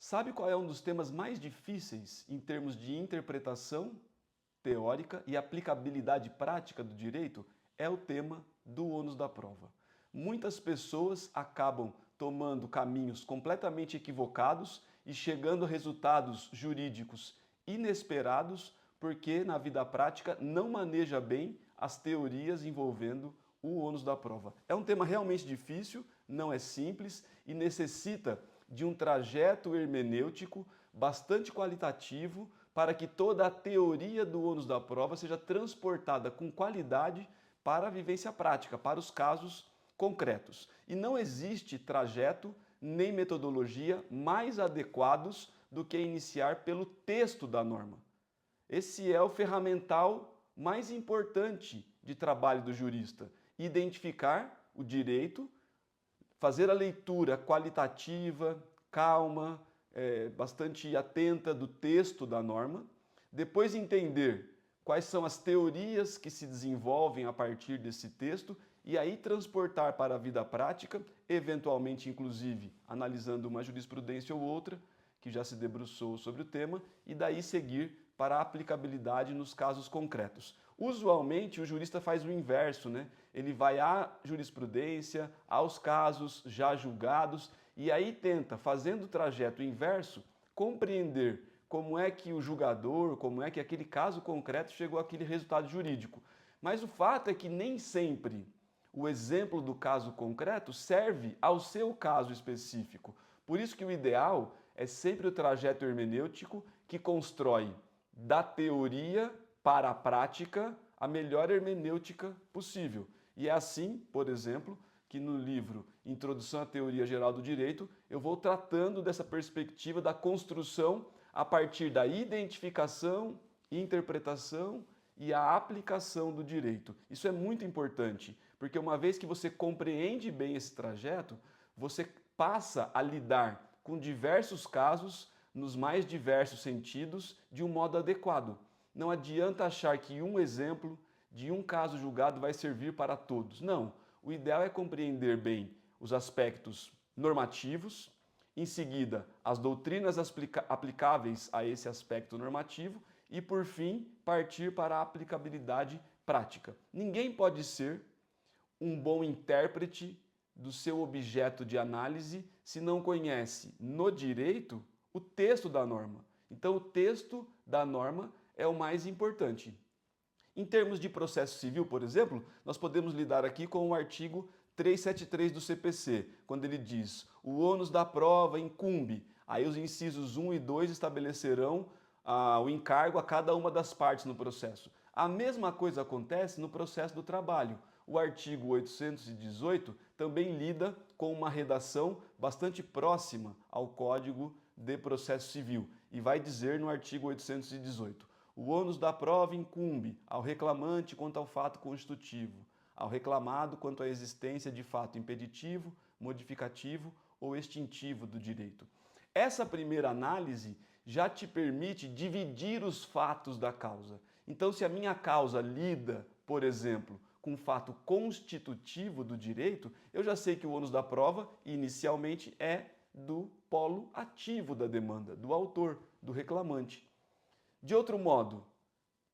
Sabe qual é um dos temas mais difíceis em termos de interpretação teórica e aplicabilidade prática do direito? É o tema do ônus da prova. Muitas pessoas acabam tomando caminhos completamente equivocados e chegando a resultados jurídicos inesperados porque na vida prática não maneja bem as teorias envolvendo o ônus da prova. É um tema realmente difícil, não é simples e necessita de um trajeto hermenêutico bastante qualitativo para que toda a teoria do ônus da prova seja transportada com qualidade para a vivência prática, para os casos concretos. E não existe trajeto nem metodologia mais adequados do que iniciar pelo texto da norma. Esse é o ferramental mais importante de trabalho do jurista. Identificar o direito, fazer a leitura qualitativa, calma, bastante atenta do texto da norma, depois entender quais são as teorias que se desenvolvem a partir desse texto e aí transportar para a vida prática, eventualmente inclusive analisando uma jurisprudência ou outra que já se debruçou sobre o tema e daí seguir para a aplicabilidade nos casos concretos. Usualmente o jurista faz o inverso, né? Ele vai à jurisprudência, aos casos já julgados e aí tenta, fazendo o trajeto inverso, compreender como é que o julgador, como é que aquele caso concreto chegou àquele resultado jurídico. Mas o fato é que nem sempre o exemplo do caso concreto serve ao seu caso específico. Por isso que o ideal é sempre o trajeto hermenêutico que constrói da teoria para a prática a melhor hermenêutica possível. E é assim, por exemplo, que no livro Introdução à Teoria Geral do Direito, eu vou tratando dessa perspectiva da construção a partir da identificação, interpretação e a aplicação do direito. Isso é muito importante, porque uma vez que você compreende bem esse trajeto, você passa a lidar com diversos casos nos mais diversos sentidos de um modo adequado. Não adianta achar que um exemplo de um caso julgado vai servir para todos. Não. O ideal é compreender bem os aspectos normativos, em seguida as doutrinas aplicáveis a esse aspecto normativo e, por fim, partir para a aplicabilidade prática. Ninguém pode ser um bom intérprete do seu objeto de análise se não conhece no direito o texto da norma. Então, o texto da norma é o mais importante. Em termos de processo civil, por exemplo, nós podemos lidar aqui com o artigo 373 do CPC, quando ele diz o ônus da prova incumbe. Aí os incisos 1 e 2 estabelecerão o encargo a cada uma das partes no processo. A mesma coisa acontece no processo do trabalho. O artigo 818 também lida com uma redação bastante próxima ao Código de Processo Civil e vai dizer no artigo 818: o ônus da prova incumbe ao reclamante quanto ao fato constitutivo, ao reclamado quanto à existência de fato impeditivo, modificativo ou extintivo do direito. Essa primeira análise já te permite dividir os fatos da causa. Então, se a minha causa lida, por exemplo, com um fato constitutivo do direito, eu já sei que o ônus da prova, inicialmente, é do polo ativo da demanda, do autor, do reclamante. De outro modo,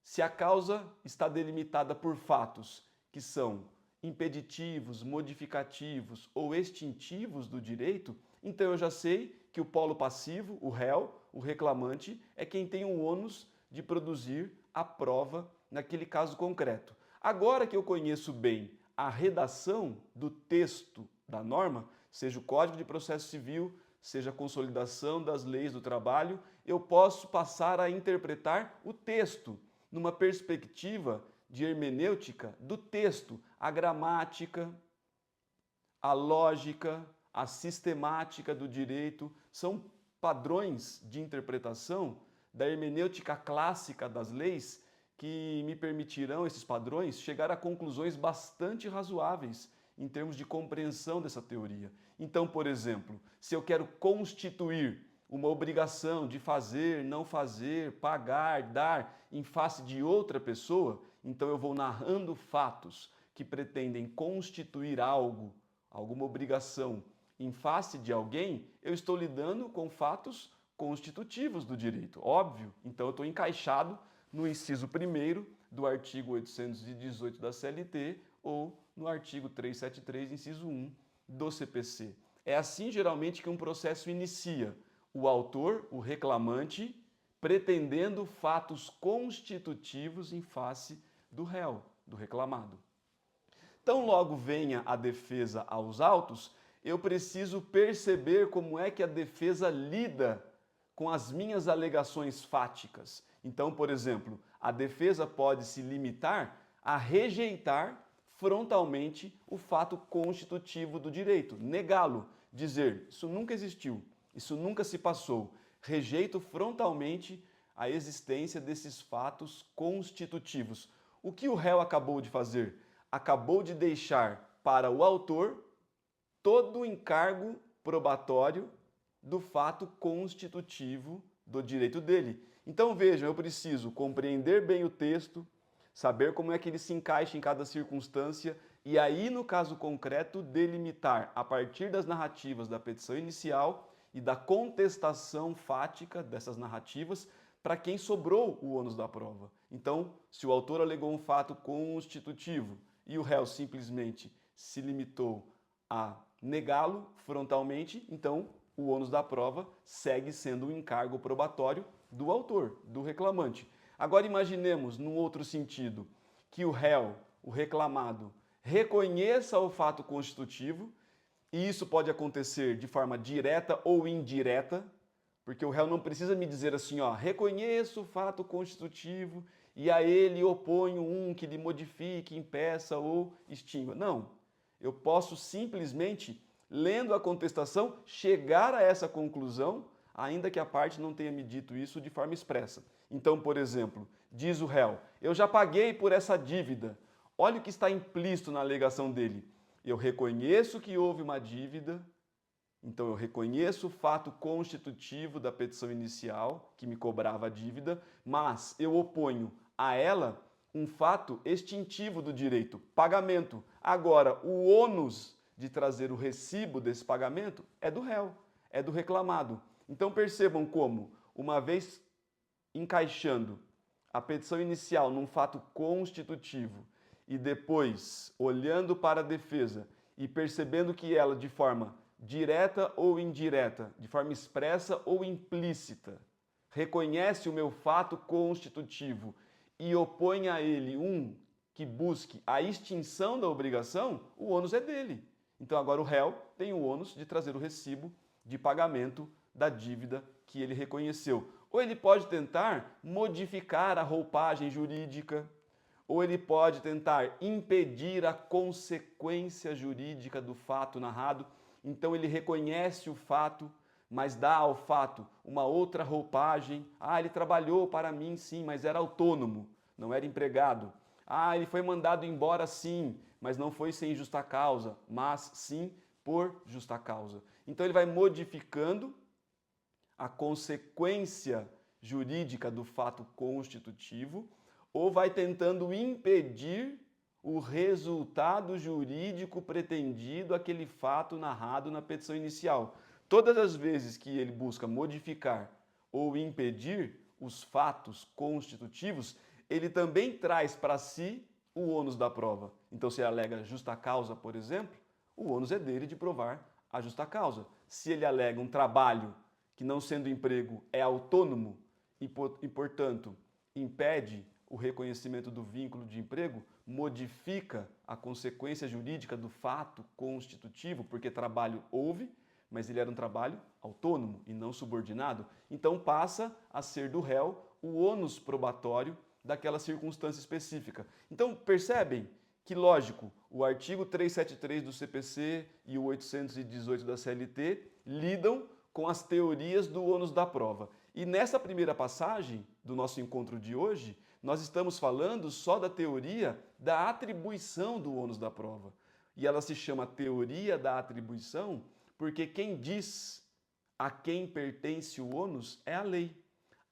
se a causa está delimitada por fatos que são impeditivos, modificativos ou extintivos do direito, então eu já sei que o polo passivo, o réu, o reclamante, é quem tem o ônus de produzir a prova naquele caso concreto. Agora que eu conheço bem a redação do texto da norma, seja o Código de Processo Civil, seja a consolidação das leis do trabalho, eu posso passar a interpretar o texto numa perspectiva de hermenêutica do texto, a gramática, a lógica, a sistemática do direito, são padrões de interpretação da hermenêutica clássica das leis que me permitirão, esses padrões, chegar a conclusões bastante razoáveis em termos de compreensão dessa teoria. Então, por exemplo, se eu quero constituir uma obrigação de fazer, não fazer, pagar, dar em face de outra pessoa, então eu vou narrando fatos que pretendem constituir algo, alguma obrigação em face de alguém, eu estou lidando com fatos constitutivos do direito, óbvio. Então eu estou encaixado no inciso 1º do artigo 818 da CLT ou no artigo 373, inciso 1 do CPC. É assim, geralmente, que um processo inicia. O autor, o reclamante, pretendendo fatos constitutivos em face do réu, do reclamado. Então, logo venha a defesa aos autos, eu preciso perceber como é que a defesa lida com as minhas alegações fáticas. Então, por exemplo, a defesa pode se limitar a rejeitar frontalmente o fato constitutivo do direito, negá-lo, dizer, isso nunca existiu, isso nunca se passou, rejeito frontalmente a existência desses fatos constitutivos. O que o réu acabou de fazer? Acabou de deixar para o autor todo o encargo probatório do fato constitutivo do direito dele. Então vejam, eu preciso compreender bem o texto, saber como é que ele se encaixa em cada circunstância e aí, no caso concreto, delimitar a partir das narrativas da petição inicial e da contestação fática dessas narrativas para quem sobrou o ônus da prova. Então, se o autor alegou um fato constitutivo e o réu simplesmente se limitou a negá-lo frontalmente, então o ônus da prova segue sendo um encargo probatório do autor, do reclamante. Agora imaginemos, num outro sentido, que o réu, o reclamado, reconheça o fato constitutivo, e isso pode acontecer de forma direta ou indireta, porque o réu não precisa me dizer assim, ó, reconheço o fato constitutivo e a ele oponho um que lhe modifique, impeça ou extinga. Não, eu posso simplesmente, lendo a contestação, chegar a essa conclusão, ainda que a parte não tenha me dito isso de forma expressa. Então, por exemplo, diz o réu, eu já paguei por essa dívida. Olha o que está implícito na alegação dele. Eu reconheço que houve uma dívida, então eu reconheço o fato constitutivo da petição inicial, que me cobrava a dívida, mas eu oponho a ela um fato extintivo do direito, pagamento. Agora, o ônus de trazer o recibo desse pagamento é do réu, é do reclamado. Então percebam como, uma vez encaixando a petição inicial num fato constitutivo e depois olhando para a defesa e percebendo que ela, de forma direta ou indireta, de forma expressa ou implícita, reconhece o meu fato constitutivo e opõe a ele um que busque a extinção da obrigação, o ônus é dele. Então agora o réu tem o ônus de trazer o recibo de pagamento da dívida que ele reconheceu. Ou ele pode tentar modificar a roupagem jurídica, ou ele pode tentar impedir a consequência jurídica do fato narrado. Então ele reconhece o fato, mas dá ao fato uma outra roupagem. Ah, ele trabalhou para mim sim, mas era autônomo, não era empregado. Ah, ele foi mandado embora sim, mas não foi sem justa causa, mas sim por justa causa. Então ele vai modificando a consequência jurídica do fato constitutivo ou vai tentando impedir o resultado jurídico pretendido àquele fato narrado na petição inicial. Todas as vezes que ele busca modificar ou impedir os fatos constitutivos, ele também traz para si o ônus da prova. Então, se ele alega justa causa, por exemplo, o ônus é dele de provar a justa causa. Se ele alega um trabalho que, não sendo emprego, é autônomo e portanto, impede o reconhecimento do vínculo de emprego, modifica a consequência jurídica do fato constitutivo, porque trabalho houve, mas ele era um trabalho autônomo e não subordinado, então passa a ser do réu o ônus probatório daquela circunstância específica. Então percebem que, lógico, o artigo 373 do CPC e o 818 da CLT lidam com as teorias do ônus da prova. E nessa primeira passagem do nosso encontro de hoje, nós estamos falando só da teoria da atribuição do ônus da prova. E ela se chama teoria da atribuição porque quem diz a quem pertence o ônus é a lei.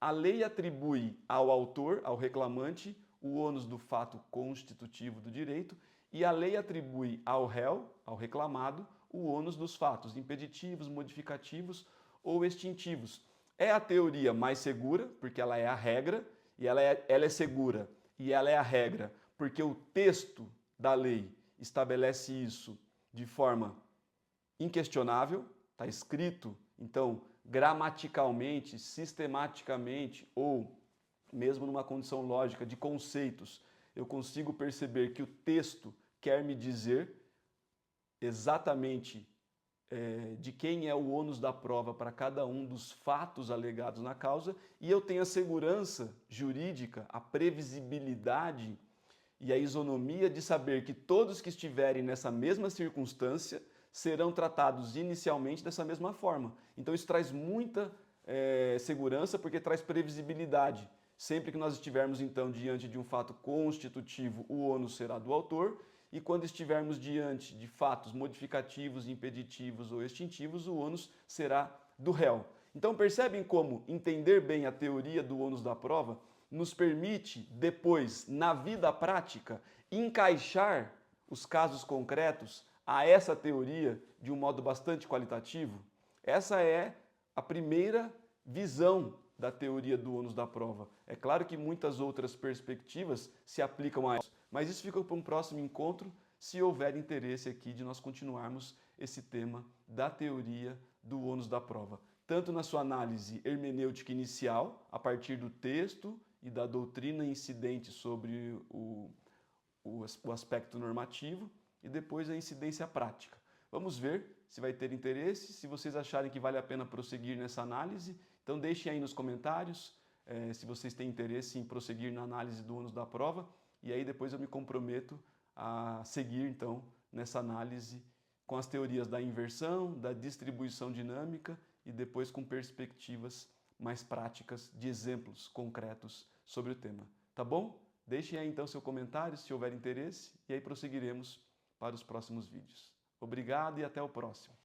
A lei atribui ao autor, ao reclamante, o ônus do fato constitutivo do direito e a lei atribui ao réu, ao reclamado, o ônus dos fatos impeditivos, modificativos ou extintivos. É a teoria mais segura, porque ela é a regra, e ela é segura, e ela é a regra, porque o texto da lei estabelece isso de forma inquestionável, está escrito, então, gramaticalmente, sistematicamente, ou mesmo numa condição lógica de conceitos, eu consigo perceber que o texto quer me dizer exatamente de quem é o ônus da prova para cada um dos fatos alegados na causa, e eu tenho a segurança jurídica, a previsibilidade e a isonomia de saber que todos que estiverem nessa mesma circunstância serão tratados inicialmente dessa mesma forma. Então isso traz muita segurança, porque traz previsibilidade. Sempre que nós estivermos, então, diante de um fato constitutivo, o ônus será do autor, e quando estivermos diante de fatos modificativos, impeditivos ou extintivos, o ônus será do réu. Então percebem como entender bem a teoria do ônus da prova nos permite, depois, na vida prática, encaixar os casos concretos a essa teoria de um modo bastante qualitativo? Essa é a primeira visão da teoria do ônus da prova. É claro que muitas outras perspectivas se aplicam a isso, mas isso fica para um próximo encontro, se houver interesse aqui de nós continuarmos esse tema da teoria do ônus da prova, tanto na sua análise hermenêutica inicial, a partir do texto e da doutrina incidente sobre o aspecto normativo, e depois a incidência prática. Vamos ver se vai ter interesse, se vocês acharem que vale a pena prosseguir nessa análise, então deixem aí nos comentários se vocês têm interesse em prosseguir na análise do ônus da prova, e aí depois eu me comprometo a seguir então nessa análise com as teorias da inversão, da distribuição dinâmica e depois com perspectivas mais práticas de exemplos concretos sobre o tema. Tá bom? Deixem aí então seu comentário se houver interesse e aí prosseguiremos para os próximos vídeos. Obrigado e até o próximo.